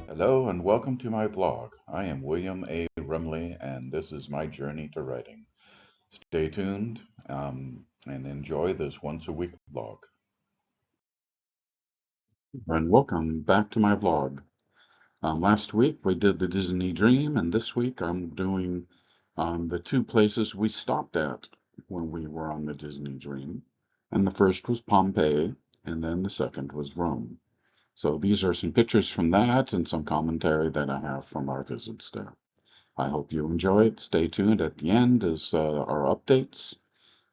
Hello and welcome to my vlog. I am William A. Rumley and this is my journey to writing. Stay tuned and enjoy this once a week vlog. And welcome back to my vlog. Last week we did the Disney Dream, and this week I'm doing the two places we stopped at when we were on the Disney Dream. And the first was Pompeii, and then the second was Rome. So these are some pictures from that and some commentary that I have from our visits there. I hope you enjoy it. Stay tuned at the end as our updates,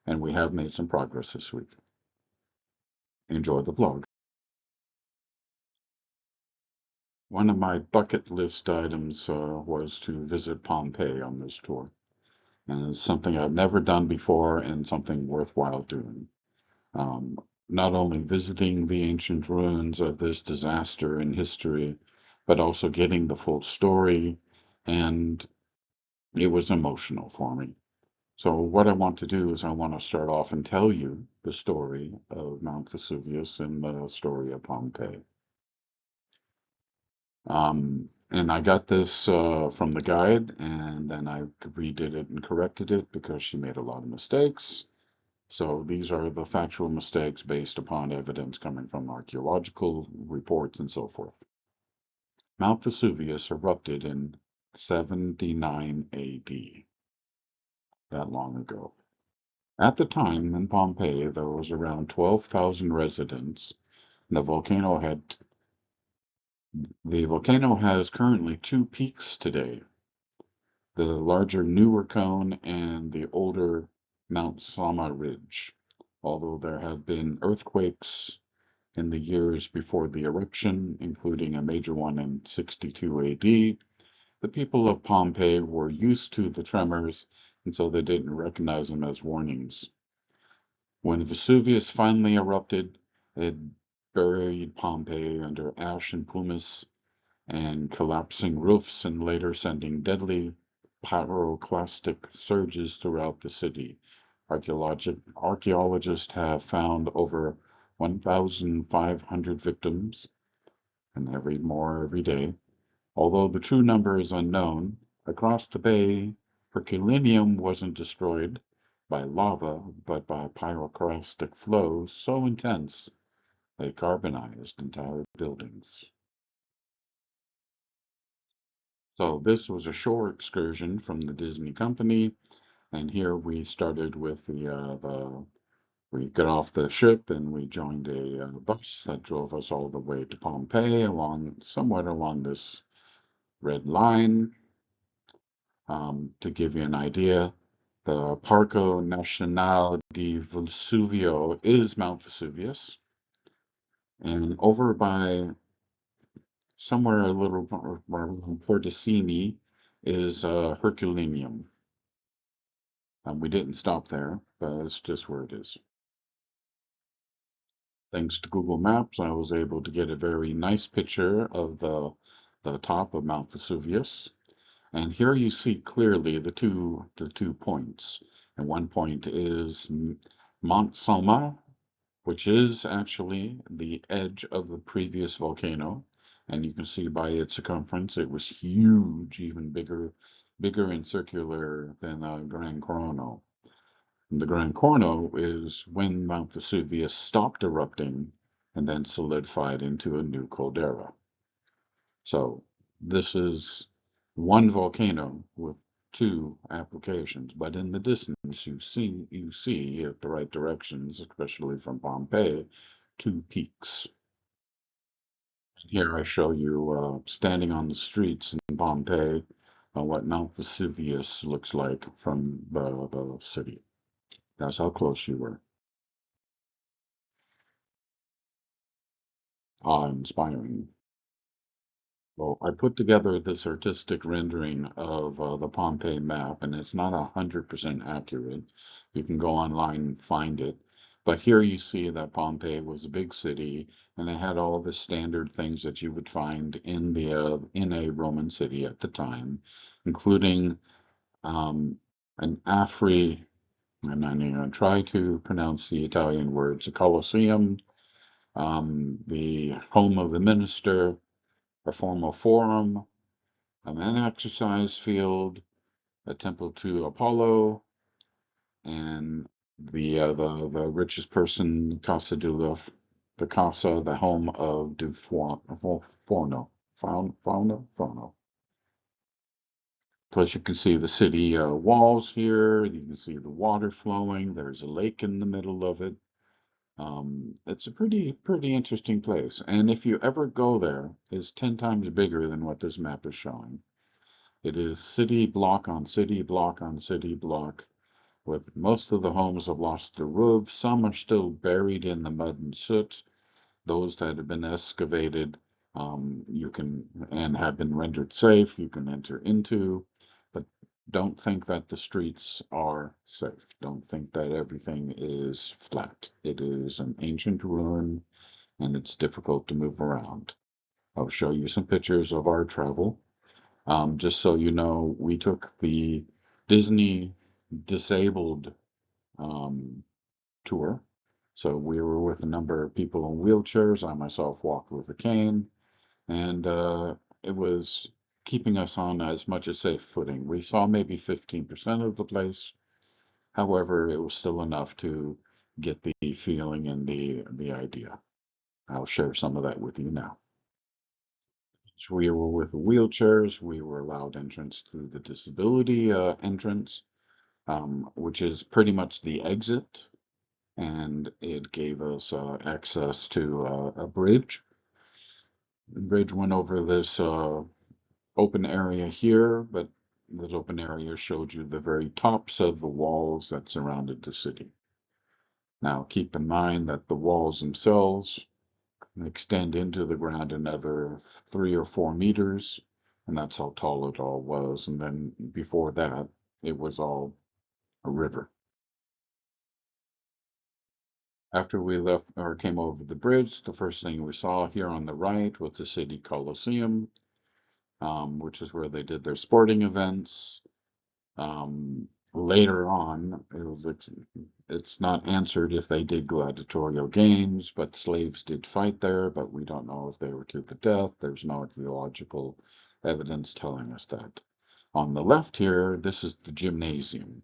and we have made some progress this week. Enjoy the vlog. One of my bucket list items was to visit Pompeii on this tour, and it's something I've never done before and something worthwhile doing. Um, Not only visiting the ancient ruins of this disaster in history, but also getting the full story, and it was emotional for me. So what I want to do is I want to start off and tell you the story of Mount Vesuvius and the story of Pompeii. And I got this from the guide, and then I redid it and corrected it because she made a lot of mistakes. So these are the factual mistakes based upon evidence coming from archaeological reports and so forth. Mount Vesuvius erupted in 79 AD, that long ago. At the time, in Pompeii, there was around 12,000 residents. The volcano has currently two peaks today, the larger Newer Cone and the older Mount Sama Ridge. Although there have been earthquakes in the years before the eruption, including a major one in 62 AD, the people of Pompeii were used to the tremors, and so they didn't recognize them as warnings. When Vesuvius finally erupted, it buried Pompeii under ash and pumice and collapsing roofs, and later sending deadly pyroclastic surges throughout the city. Archaeologists have found over 1,500 victims, and every day. Although the true number is unknown, across the bay, Herculaneum wasn't destroyed by lava, but by pyroclastic flows so intense they carbonized entire buildings. So this was a shore excursion from the Disney company, and here we started with we got off the ship and we joined a bus that drove us all the way to Pompeii somewhat along this red line. To give you an idea, the Parco Nacional di Vesuvio is Mount Vesuvius, and over by somewhere a little around Portocini is Herculaneum. We didn't stop there, but it's just where it is. Thanks to Google Maps, I was able to get a very nice picture of the top of Mount Vesuvius. And here you see clearly the two points. And one point is Mont Soma, which is actually the edge of the previous volcano. And you can see by its circumference, it was huge, even bigger and circular than Gran Corono. And the Gran Corno is when Mount Vesuvius stopped erupting and then solidified into a new caldera. So this is one volcano with two applications, but in the distance you see at the right directions, especially from Pompeii, two peaks. Here I show you standing on the streets in Pompeii, what Mount Vesuvius looks like from the city. That's how close you were. Inspiring. Well, I put together this artistic rendering of the Pompeii map, and it's not 100% accurate. You can go online and find it, But here you see that Pompeii was a big city, and it had all the standard things that you would find in a Roman city at the time, including an I'm not even going to try to pronounce the Italian words, a Colosseum, the home of the minister, a formal forum, an exercise field, a temple to Apollo, and the richest person, the casa, the home of Fauno. Plus, you can see the city walls here. You can see the water flowing. There's a lake in the middle of it. It's a pretty interesting place. And if you ever go there, it's 10 times bigger than what this map is showing. It is city block on city block on city block, with most of the homes have lost their roofs. Some are still buried in the mud and soot. Those that have been excavated, you can and have been rendered safe, you can enter into, but don't think that the streets are safe. Don't think that everything is flat. It is an ancient ruin and it's difficult to move around. I'll show you some pictures of our travel. Just so you know, we took the Disney disabled um, tour. So we were with a number of people in wheelchairs. I myself walked with a cane, and it was keeping us on as much as safe footing. We saw maybe 15% of the place. However, it was still enough to get the feeling and the idea. I'll share some of that with you now. So we were with wheelchairs. We were allowed entrance through the disability entrance, which is pretty much the exit, and it gave us access to a bridge. The bridge went over this open area here, but this open area showed you the very tops of the walls that surrounded the city. Now, keep in mind that the walls themselves extend into the ground another 3 or 4 meters, and that's how tall it all was. And then before that, it was all a river. After we left or came over the bridge, the first thing we saw here on the right was the city Colosseum, which is where they did their sporting events. Later on, it's not answered if they did gladiatorial games, but slaves did fight there, but we don't know if they were to the death. There's no archaeological evidence telling us that. On the left here, this is the gymnasium,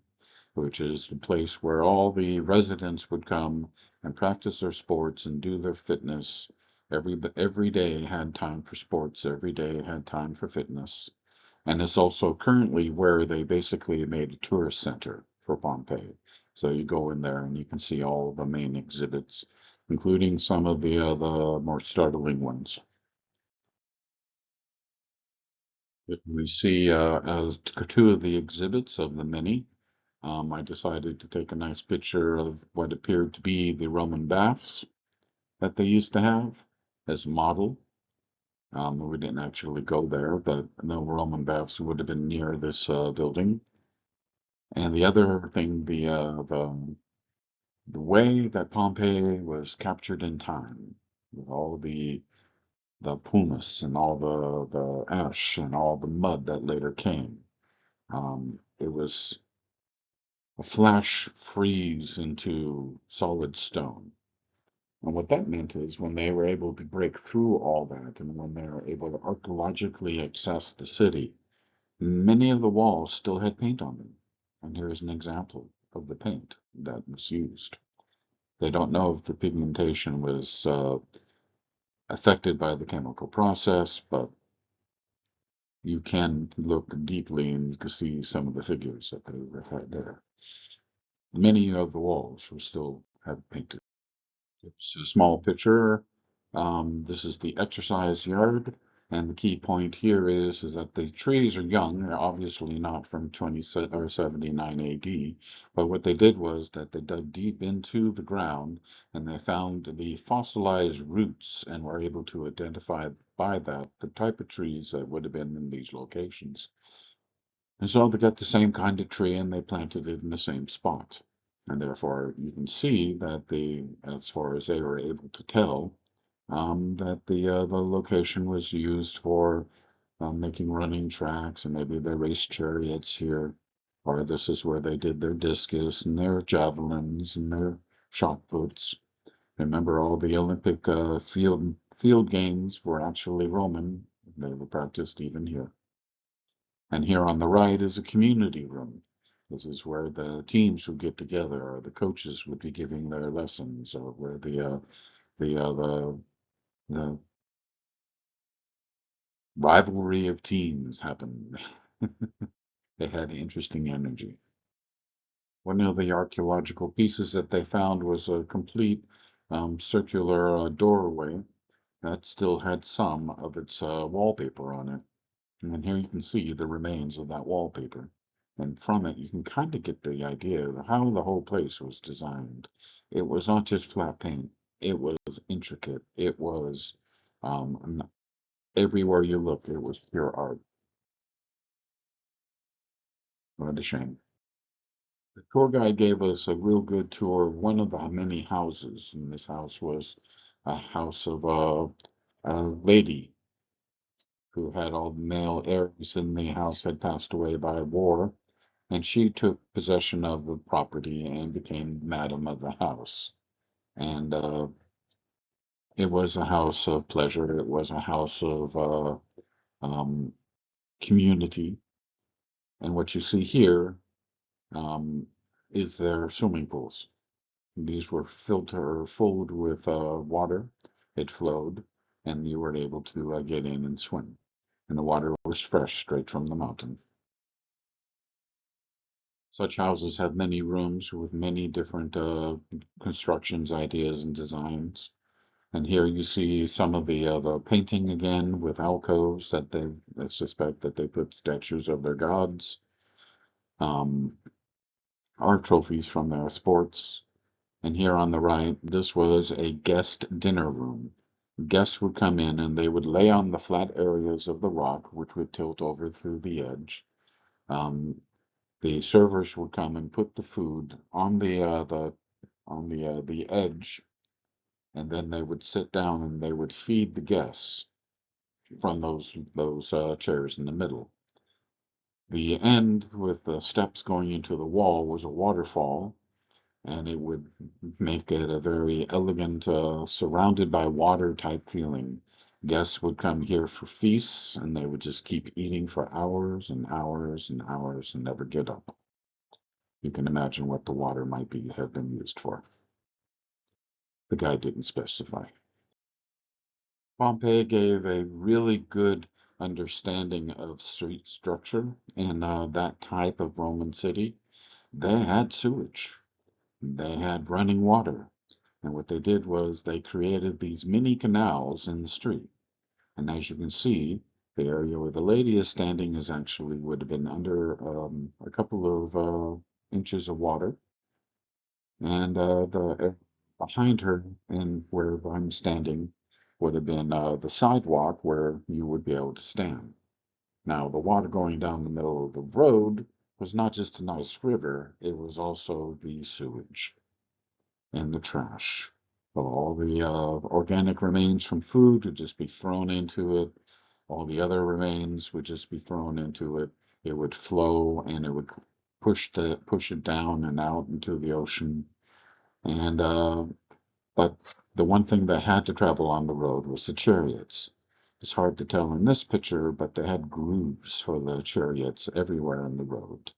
which is the place where all the residents would come and practice their sports and do their fitness. Every day had time for sports, every day had time for fitness. And it's also currently where they basically made a tourist center for Pompeii. So you go in there and you can see all the main exhibits, including some of the more startling ones. We see as two of the exhibits of the many. I decided to take a nice picture of what appeared to be the Roman baths that they used to have as a model. We didn't actually go there, but the Roman baths would have been near this building. And the other thing, the way that Pompeii was captured in time, with all the pumice and all the ash and all the mud that later came, it was a flash freeze into solid stone. And what that meant is when they were able to break through all that and when they were able to archaeologically access the city, many of the walls still had paint on them. And here is an example of the paint that was used. They don't know if the pigmentation was affected by the chemical process, but you can look deeply and you can see some of the figures that they had there. Many of the walls were still have painted. It's a small picture. This is the exercise yard, and the key point here is that the trees are young. They're obviously not from 20 or 79 AD, but what they did was that they dug deep into the ground and they found the fossilized roots and were able to identify by that the type of trees that would have been in these locations. And so they got the same kind of tree and they planted it in the same spot. And therefore, you can see that as far as they were able to tell, that the location was used for making running tracks, and maybe they raced chariots here, or this is where they did their discus and their javelins and their shot puts. Remember, all the Olympic field games were actually Roman. They were practiced even here. And here on the right is a community room. This is where the teams would get together, or the coaches would be giving their lessons, or where the uh, the the rivalry of teams happened. They had interesting energy. One of the archaeological pieces that they found was a complete circular doorway that still had some of its wallpaper on it. And here you can see the remains of that wallpaper. And from it, you can kind of get the idea of how the whole place was designed. It was not just flat paint, it was intricate. It was, everywhere you looked, it was pure art. What a shame. The tour guide gave us a real good tour of one of the many houses. And this house was a house of a lady who had all the male heirs in the house had passed away by war, and she took possession of the property and became madam of the house. And it was a house of pleasure. It was a house of um, community. And what you see here um, is their swimming pools. These were filled with water. It flowed, and you were able to get in and swim. And the water was fresh straight from the mountain. Such houses have many rooms with many different constructions, ideas, and designs. And here you see some of the painting again with alcoves that I suspect that they put statues of their gods, um, art trophies from their sports. And here on the right, this was a guest dinner room. Guests would come in and they would lay on the flat areas of the rock, which would tilt over through the edge. Um, the servers would come and put the food on the edge, and then they would sit down and they would feed the guests from those chairs in the middle. The end with the steps going into the wall was a waterfall, and it would make it a very elegant, surrounded by water type feeling. Guests would come here for feasts, and they would just keep eating for hours and hours and hours and never get up. You can imagine what the water might have been used for. The guy didn't specify. Pompeii gave a really good understanding of street structure in that type of Roman city. They had sewage, they had running water, and what they did was they created these mini canals in the street. And as you can see, the area where the lady is standing is actually would have been under a couple of inches of water, and the behind her and where I'm standing would have been the sidewalk where you would be able to stand. Now, the water going down the middle of the road was not just a nice river, it was also the sewage and the trash. All the organic remains from food would just be thrown into it. All the other remains would just be thrown into it. It would flow and it would push it down and out into the ocean. And but the one thing that had to travel on the road was the chariots. It's hard to tell in this picture, but they had grooves for the chariots everywhere in the road.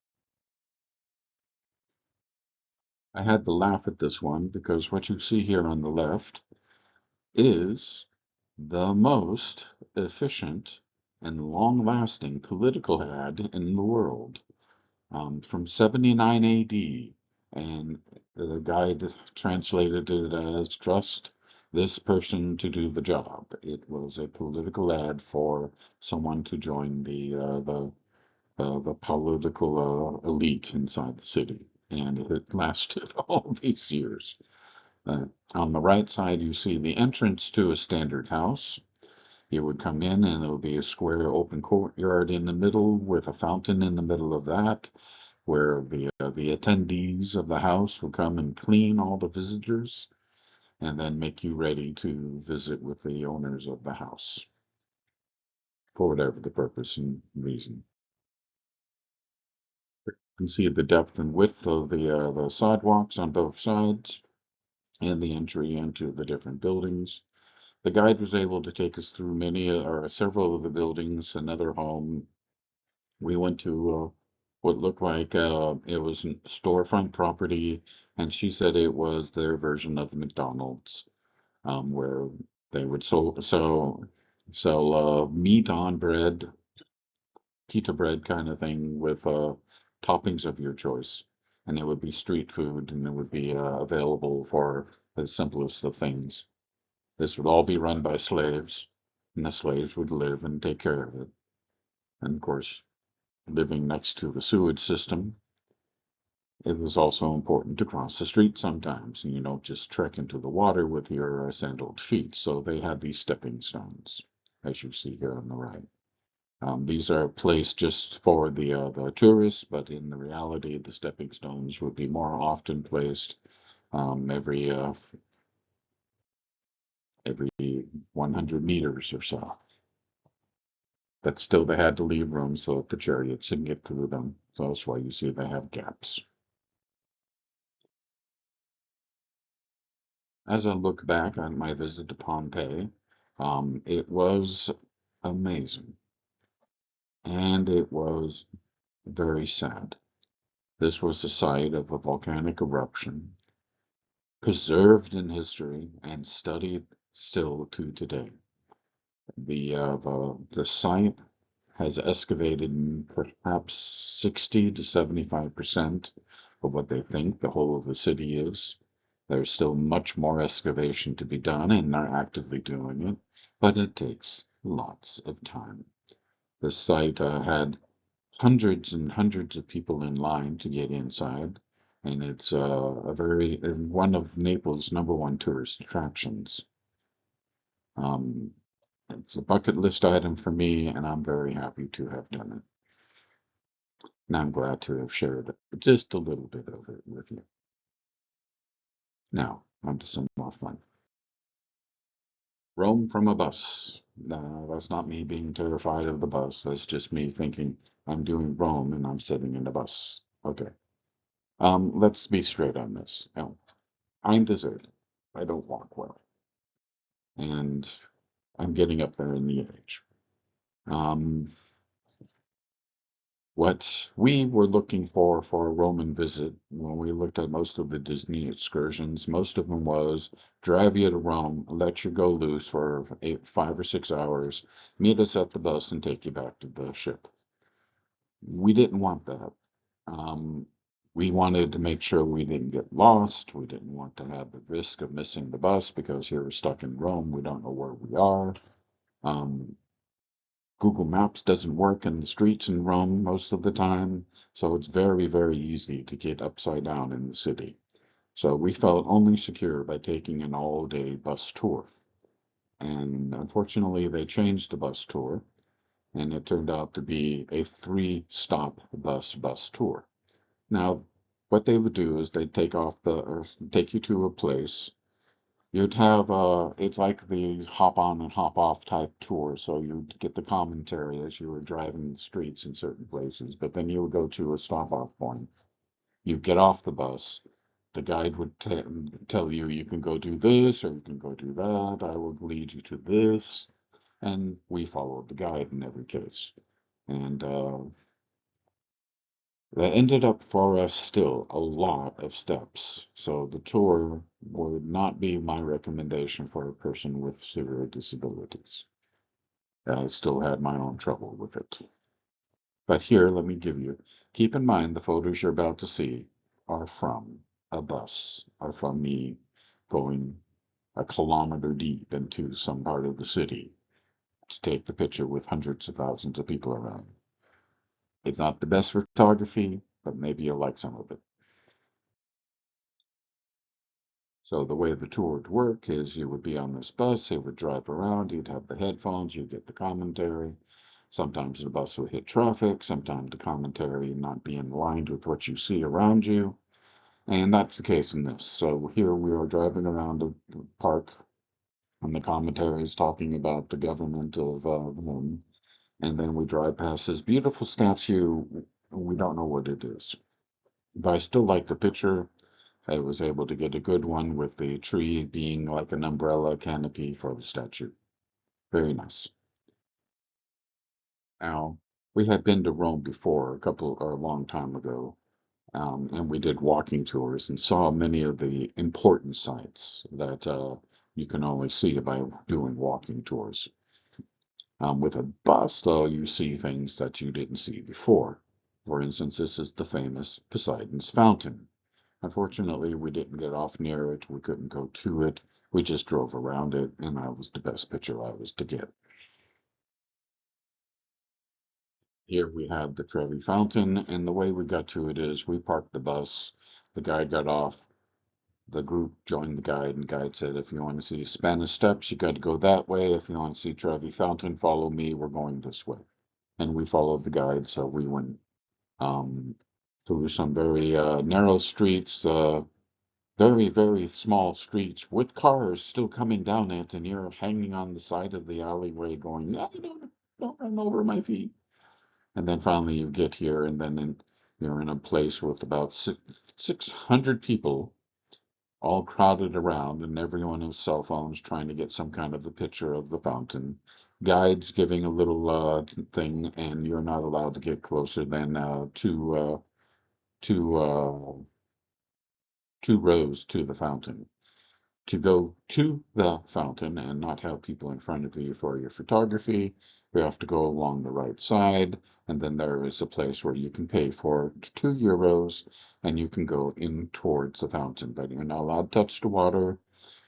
I had to laugh at this one because what you see here on the left is the most efficient and long-lasting political ad in the world, from 79 AD. And the guide translated it as trust this person to do the job. It was a political ad for someone to join the political elite inside the city. And it lasted all these years. Uh, on the right side, you see the entrance to a standard house. You would come in, and there would be a square open courtyard in the middle with a fountain in the middle of that. where the attendees of the house would come and clean all the visitors and then make you ready to visit with the owners of the house for whatever the purpose and reason. You can see the depth and width of the sidewalks on both sides and the entry into the different buildings. The guide was able to take us through many or several of the buildings. Another home, we went to what looked like it was a storefront property, and she said it was their version of McDonald's, where they would sell meat on bread, pita bread kind of thing with toppings of your choice, and it would be street food, and it would be available for the simplest of things. This would all be run by slaves, and the slaves would live and take care of it. And of course, living next to the sewage system, it was also important to cross the street sometimes, and you don't just trek into the water with your sandaled feet. So they had these stepping stones, as you see here on the right. These are placed just for the tourists, but in the reality, the stepping stones would be more often placed every 100 meters or so. But still, they had to leave room so that the chariots can get through them. So that's why you see they have gaps. As I look back on my visit to Pompeii, it was amazing, and it was very sad. This was the site of a volcanic eruption, preserved in history and studied still to today. The site has excavated perhaps 60 to 75% of what they think the whole of the city is. There's still much more excavation to be done, and they're actively doing it, but it takes lots of time. The site had hundreds and hundreds of people in line to get inside, and it's one of Naples' number one tourist attractions. Um, it's a bucket list item for me, and I'm very happy to have done it. And I'm glad to have shared just a little bit of it with you. Now, on to some more fun. Rome from a bus. That's not me being terrified of the bus. That's just me thinking I'm doing Rome and I'm sitting in a bus. Okay. Let's be straight on this. Now, I'm disabled. I don't walk well. And I'm getting up there in the age. Um, what we were looking for a Roman visit, when we looked at most of the Disney excursions, most of them was drive you to Rome, let you go loose for 5 or 6 hours, meet us at the bus, and take you back to the ship. We didn't want that. Um, we wanted to make sure we didn't get lost. We didn't want to have the risk of missing the bus because here we're stuck in Rome. We don't know where we are. Um, Google Maps doesn't work in the streets in Rome most of the time, so it's very, very easy to get upside down in the city. So we felt only secure by taking an all-day bus tour. And unfortunately, they changed the bus tour, and it turned out to be a three-stop bus tour. Now, what they would do is they'd or take you to a place. You'd have it's like the hop on and hop off type tour, so you'd get the commentary as you were driving the streets in certain places, but then you would go to a stop off point. You get off the bus. The guide would tell you you can go do this or you can go do that. I will lead you to this, and we followed the guide in every case. And that ended up for us still a lot of steps, so the tour would not be my recommendation for a person with severe disabilities. I still had my own trouble with it. But here, let me keep in mind the photos you're about to see are from a bus, are from me going a kilometer deep into some part of the city to take the picture with hundreds of thousands of people around. It's not the best photography, but maybe you'll like some of it. So the way the tour would work is you would be on this bus, it would drive around, you'd have the headphones, you'd get the commentary. Sometimes the bus will hit traffic, sometimes the commentary not be in line with what you see around you. And that's the case in this. So here we are driving around the park, and the commentary is talking about the government of Rome. And then we drive past this beautiful statue. We don't know what it is. But I still like the picture. I was able to get a good one with the tree being like an umbrella canopy for the statue. Very nice. Now, we had been to Rome before, a couple or a long time ago, and we did walking tours and saw many of the important sites that you can only see by doing walking tours. With a bus, though, you see things that you didn't see before. For instance, this is the famous Poseidon's Fountain. Unfortunately, we didn't get off near it. We couldn't go to it. We just drove around it, and that was the best picture I was to get. Here we have the Trevi Fountain, and the way we got to it is we parked the bus. The guide got off. The group joined the guide, and the guide said, if you want to see Spanish Steps, you got to go that way. If you want to see Trevi Fountain, follow me. We're going this way. And we followed the guide, so we went um, through some very narrow streets, very, very small streets with cars still coming down it, and you're hanging on the side of the alleyway going, no, don't run over my feet. And then finally you get here, and then you're in a place with about 600 people all crowded around, and everyone has cell phones trying to get some kind of a picture of the fountain. Guides giving a little thing, and you're not allowed to get closer than two, 2 rows to the fountain. To go to the fountain and not have people in front of you for your photography, you have to go along the right side, and then there is a place where you can pay for €2, and you can go in towards the fountain. But you're not allowed to touch the water.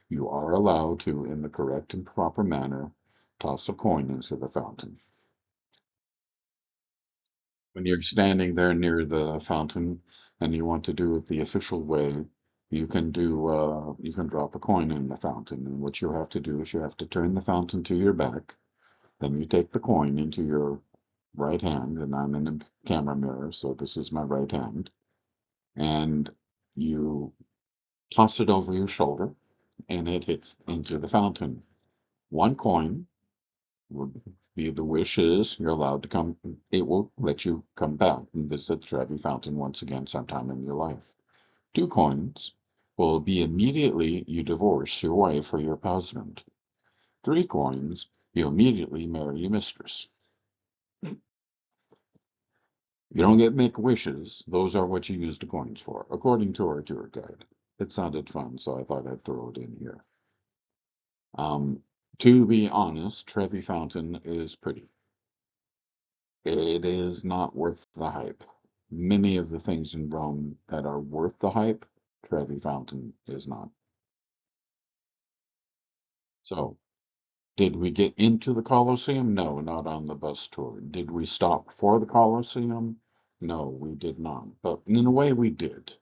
You are allowed to, in the correct and proper manner, toss a coin into the fountain. When you're standing there near the fountain and you want to do it the official way, you can drop a coin in the fountain. And what you have to do is you have to turn the fountain to your back. Then you take the coin into your right hand, and I'm in a camera mirror, so this is my right hand. And you toss it over your shoulder, and it hits into the fountain. 1 coin would be the wish is you're allowed to come, it will let you come back and visit Trevi Fountain once again sometime in your life. 2 coins will be immediately you divorce your wife or your husband. 3 coins, you immediately marry your mistress. You don't get make wishes. Those are what you use the coins for, according to our tour guide. It sounded fun, so I thought I'd throw it in here. To be honest, Trevi Fountain is pretty. It is not worth the hype. Many of the things in Rome that are worth the hype, Trevi Fountain is not. So, did we get into the Colosseum? No, not on the bus tour. Did we stop for the Colosseum? No, we did not. But in a way, we did.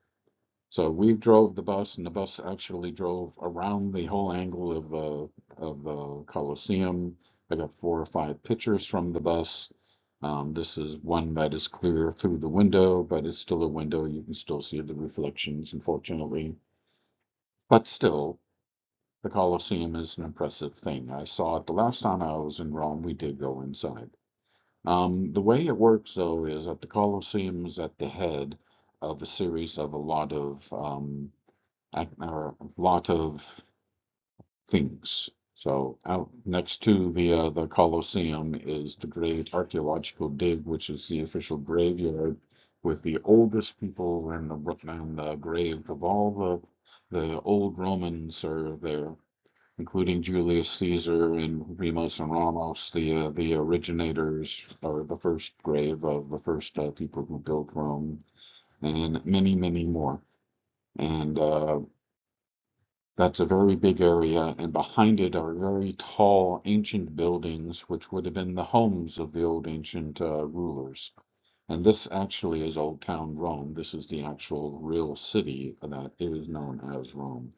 So we drove the bus, and the bus actually drove around the whole angle of the Colosseum. I got 4 or 5 pictures from the bus. This is one that is clear through the window, but it's still a window. You can still see the reflections, unfortunately. But still, the Colosseum is an impressive thing. I saw it the last time I was in Rome. We did go inside. The way it works, though, is that the Colosseum is at the head of a series of a lot of things. So out next to the Colosseum is the Great Archaeological Dig, which is the official graveyard with the oldest people and the grave of all the old Romans are there, including Julius Caesar and Remus and Ramos, the originators, or the first grave of the first people who built Rome, and many, many more. And that's a very big area, and behind it are very tall ancient buildings, which would have been the homes of the old ancient rulers. And this actually is Old Town Rome. This is the actual real city that is known as Rome.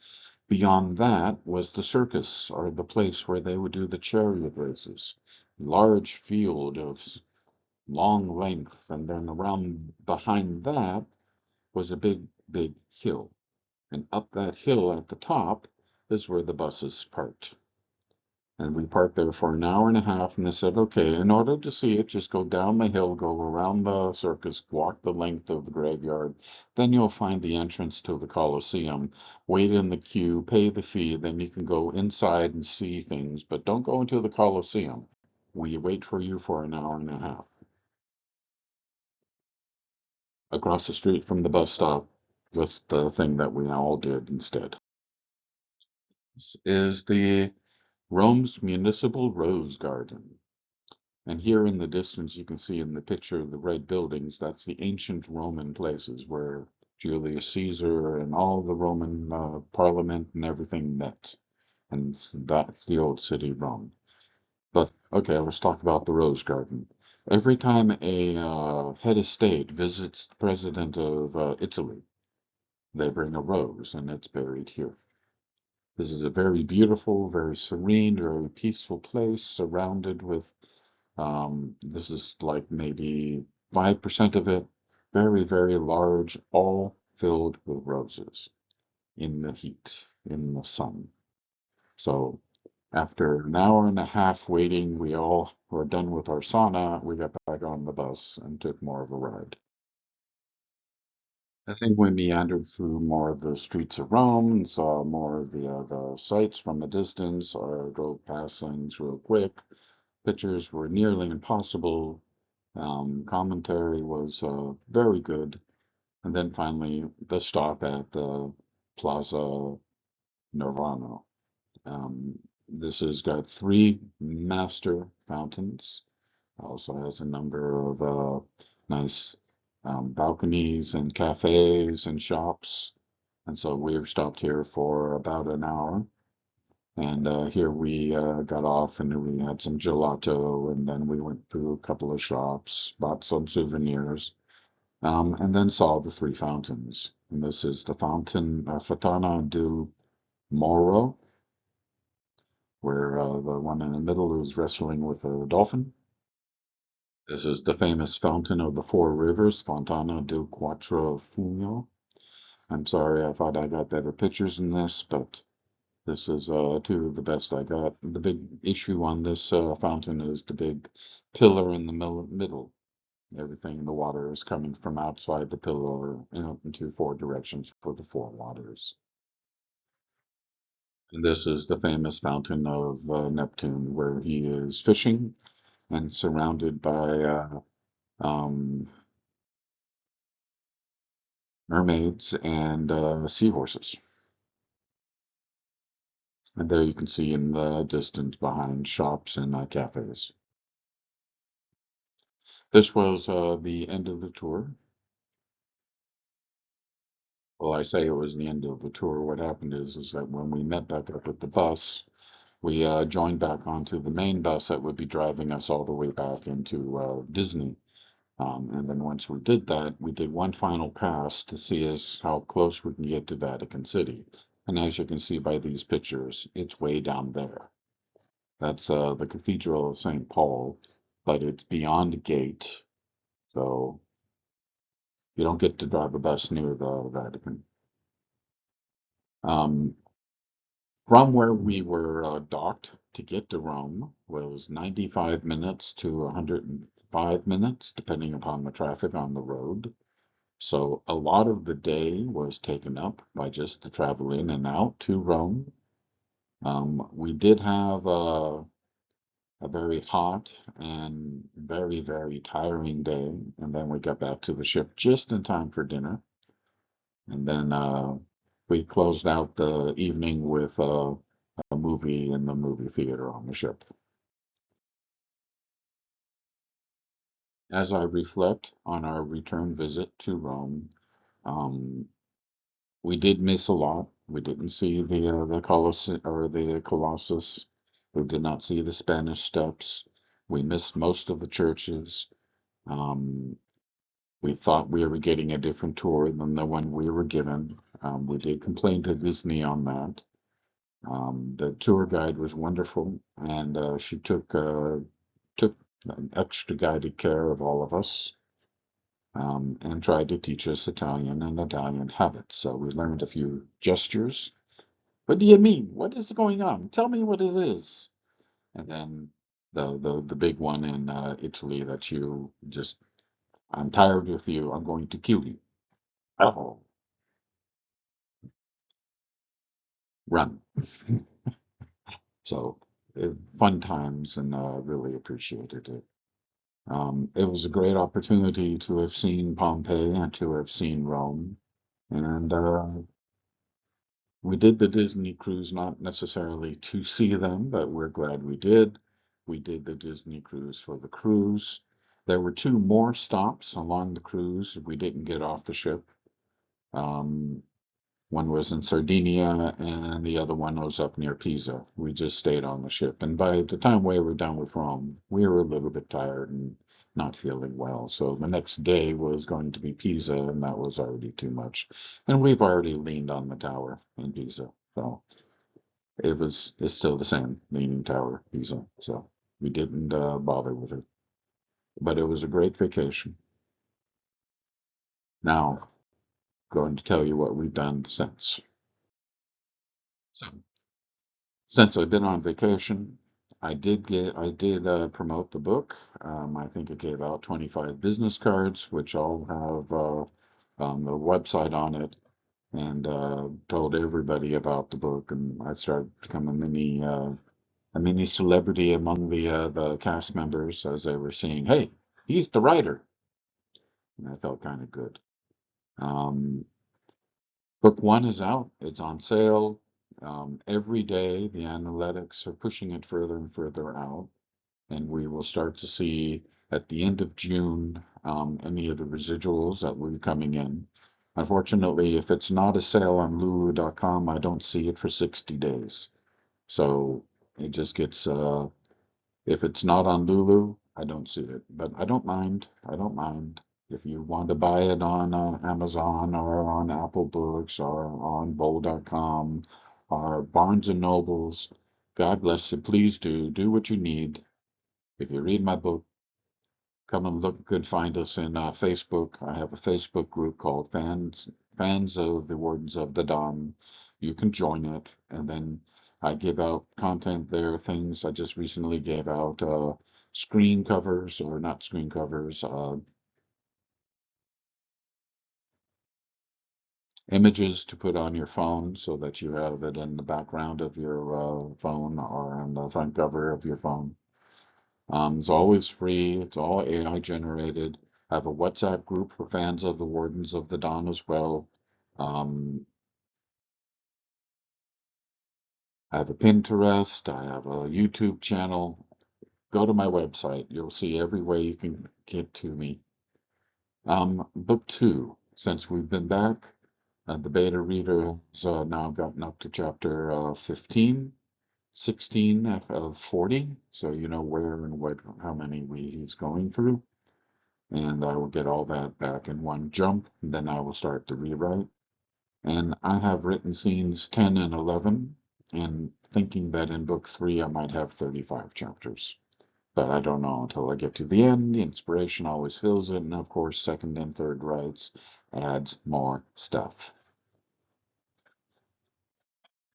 Beyond that was the circus, or the place where they would do the chariot races. large field of long length, and then around behind that was a big hill. And up that hill at the top is where the buses parked. And we parked there for an hour and a half, and they said, okay, in order to see it, just go down the hill, go around the circus, walk the length of the graveyard. Then you'll find the entrance to the Colosseum. Wait in the queue, pay the fee, then you can go inside and see things, but don't go into the Colosseum. We wait for you for an hour and a half. Across the street from the bus stop was the thing that we all did instead. This is the Rome's Municipal Rose Garden. And here in the distance, you can see in the picture the red buildings, that's the ancient Roman places where Julius Caesar and all the Roman parliament and everything met. And that's the old city Rome. But okay, let's talk about the Rose Garden. Every time a head of state visits the president of Italy, they bring a rose and it's buried here. This is a very beautiful, very serene, very peaceful place surrounded with this is like maybe 5% of it, very, very large, all filled with roses in the heat, in the sun. So after an hour and a half waiting, we all were done with our sauna. We got back on the bus and took more of a ride. I think we meandered through more of the streets of Rome and saw more of the sights from a distance. Drove past things real quick. Pictures were nearly impossible. Commentary was very good. And then finally, the stop at the Plaza Nirvana. This has got three master fountains. Also has a number of nice balconies and cafes and shops. And so we stopped here for about an hour. And here we got off and we had some gelato, and then we went through a couple of shops, bought some souvenirs, and then saw the three fountains. And this is the fountain Fontana do Moro, where the one in the middle is wrestling with a dolphin. This is the famous fountain of the four rivers, Fontana do Quattro Fumio. I'm sorry, I thought I got better pictures than this, but this is two of the best I got. The big issue on this fountain is the big pillar in the middle. Everything in the water is coming from outside the pillar, into four directions for the four waters. And this is the famous fountain of Neptune, where he is fishing and surrounded by mermaids and seahorses. And there you can see in the distance behind shops and cafes. This was the end of the tour. Well, I say it was the end of the tour. What happened is that when we met back up at the bus, we joined back onto the main bus that would be driving us all the way back into Disney. And then once we did that, we did one final pass to see as how close we can get to Vatican City. And as you can see by these pictures, it's way down there. That's the Cathedral of St. Paul, but it's beyond the gate, so you don't get to drive a bus near the Vatican. Um, from where we were docked to get to Rome was 95 minutes to 105 minutes, depending upon the traffic on the road. So a lot of the day was taken up by just the travel in and out to Rome. We did have a very hot and very, very tiring day, and then we got back to the ship just in time for dinner. And then we closed out the evening with a movie in the movie theater on the ship. As I reflect on our return visit to Rome, um, we did miss a lot. We didn't see the Colosseum or the Colossus. We did not see the Spanish Steps. We missed most of the churches. Um, we thought we were getting a different tour than the one we were given. We did complain to Disney on that. The tour guide was wonderful, and she took took extra guided care of all of us, and tried to teach us Italian and Italian habits. So we learned a few gestures. What do you mean? What is going on? Tell me what it is. And then the big one in Italy that you just, I'm tired with you. I'm going to kill you. Oh, run. So fun times, and really appreciated it. It was a great opportunity to have seen Pompeii and to have seen Rome. And we did the Disney cruise not necessarily to see them, but we're glad we did. We did the Disney cruise for the cruise. There were two more stops along the cruise. We didn't get off the ship. Um, One was in Sardinia, and the other one was up near Pisa. We just stayed on the ship. And by the time we were done with Rome, we were a little bit tired and not feeling well. So the next day was going to be Pisa, and that was already too much. And we've already leaned on the tower in Pisa. So it's still the same leaning tower, Pisa. So we didn't bother with it. But it was a great vacation. Now, going to tell you what we've done since. So since I've been on vacation, I did promote the book. I think I gave out 25 business cards, which all have the website on it, and told everybody about the book. And I started to become a mini celebrity among the cast members as they were saying, "Hey, he's the writer," and I felt kind of good. Um, Book one is out. It's on sale. Every day, the analytics are pushing it further and further out, and we will start to see at the end of June any of the residuals that will be coming in. Unfortunately, if it's not a sale on Lulu.com, I don't see it for 60 days. So it just gets, if it's not on Lulu, I don't see it. But I don't mind. I don't mind. If you want to buy it on Amazon or on Apple Books or on Bowl.com or Barnes and Nobles, God bless you. Please do. Do what you need. If you read my book, come and look. You could find us in Facebook. I have a Facebook group called Fans of the Wardens of the Dawn. You can join it, and then I give out content there. Things I just recently gave out screen covers, or not screen covers, images to put on your phone so that you have it in the background of your phone or on the front cover of your phone. It's always free. It's all AI generated. I have a WhatsApp group for fans of the Wardens of the Dawn as well. Um, I have a Pinterest. I have a YouTube channel. Go to my website. You'll see every way you can get to me. Book two. Since we've been back, the beta reader has now gotten up to chapter 15, 16 of 40. So you know where and what, how many he's going through. And I will get all that back in one jump. And then I will start the rewrite. And I have written scenes 10 and 11, and thinking that in book three I might have 35 chapters. But I don't know until I get to the end. The inspiration always fills it, and of course, second and third writes adds more stuff.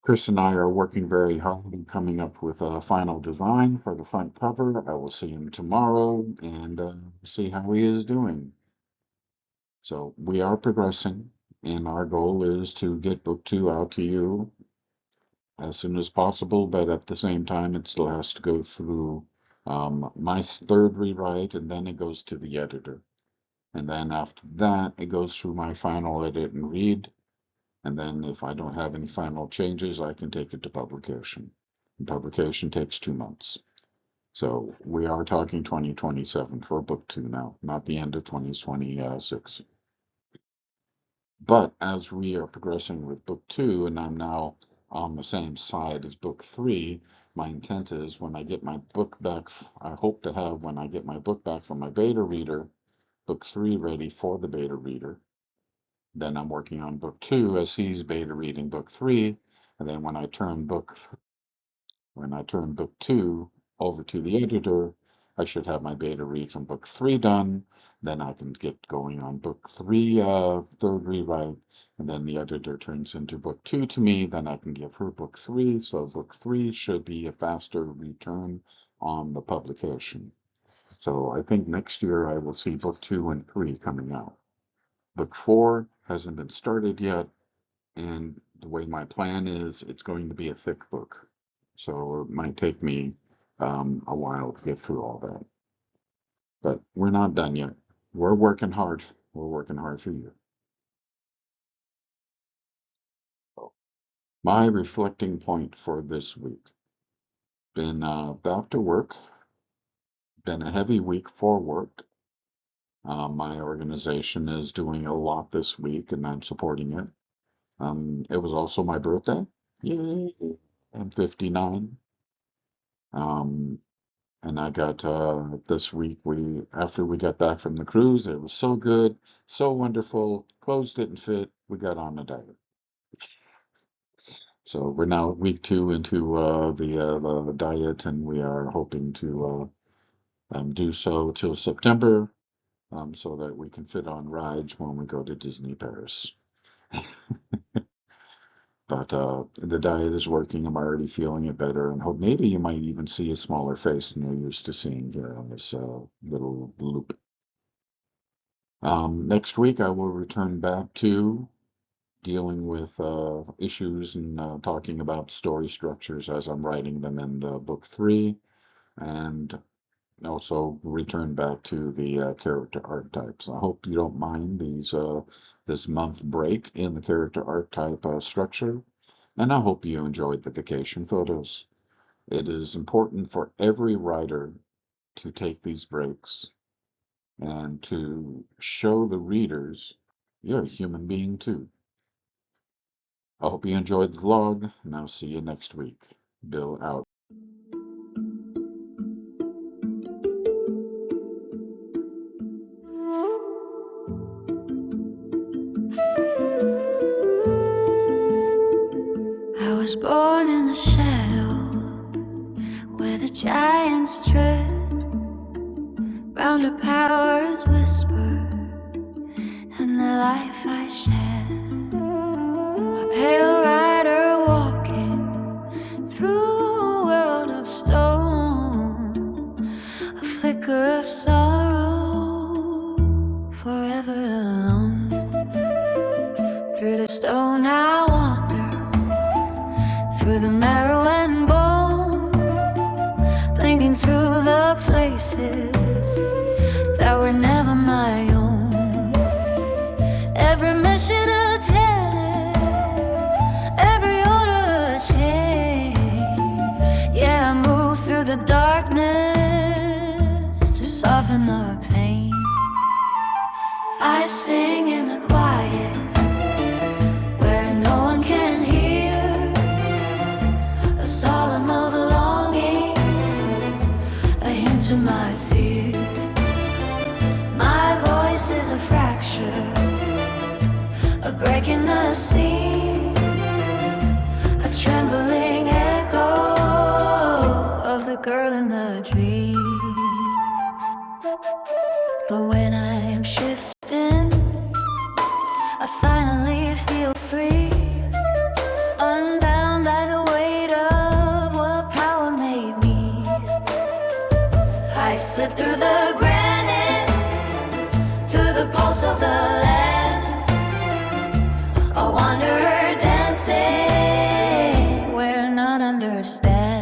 Chris and I are working very hard and coming up with a final design for the front cover. I will see him tomorrow and see how he is doing. So we are progressing, and our goal is to get book two out to you as soon as possible, but at the same time, it still has to go through my third rewrite, and then it goes to the editor. And then after that, it goes through my final edit and read. And then if I don't have any final changes, I can take it to publication. And publication takes 2 months. So we are talking 2027 for book two now, not the end of 2026. But as we are progressing with book two, and I'm now on the same side as book three, my intent is when I get my book back, I hope to have when I get my book back from my beta reader, book three ready for the beta reader. Then I'm working on book two as he's beta reading book three. And then when I turn book two over to the editor, I should have my beta read from book 3 done. Then I can get going on book 3, third rewrite. And then the editor turns into book 2 to me. Then I can give her book 3. So book 3 should be a faster return on the publication. So I think next year I will see book 2 and 3 coming out. Book 4 hasn't been started yet, and the way my plan is, it's going to be a thick book. So it might take me a while to get through all that. But we're not done yet. We're working hard. We're working hard for you. My reflecting point for this week. Been back to work. Been a heavy week for work. My organization is doing a lot this week, and I'm supporting it. It was also my birthday. Yay! I'm 59. And I got this week, after we got back from the cruise, it was so good, so wonderful. Clothes didn't fit. We got on a diet. So we're now week 2 into the diet, and we are hoping to do so till September, so that we can fit on rides when we go to Disney Paris. But the diet is working. I'm already feeling it better, and hope maybe you might even see a smaller face than you're used to seeing here on this little loop. Next week, I will return back to dealing with issues and talking about story structures as I'm writing them in the book 3, and also return back to the character archetypes. I hope you don't mind this month break in the character archetype structure, and I hope you enjoyed the vacation photos. It is important for every writer to take these breaks and to show the readers you're a human being too. I hope you enjoyed the vlog, and I'll see you next week. Bill out. I was born in the shadow where the giants tread, bound to power's whisper and the life I shed. A pale rider walking through a world of stone, a flicker of sorrow, forever alone. Through the stone I wander, through the marrow and bone, blinking through the places that were never my own. Every mission a tale, every order a change. Yeah, I move through the darkness to soften the pain. I sing in the quiet where no one can hear, a solemn of longing, a hymn to my fear. My voice is a fracture, a break in the scene, a trembling echo of the girl in the dream. But when I am shifting, I finally feel free, unbound by the weight of what power made me. I slip through the granite, through the pulse of the land, a wanderer dancing where none understand.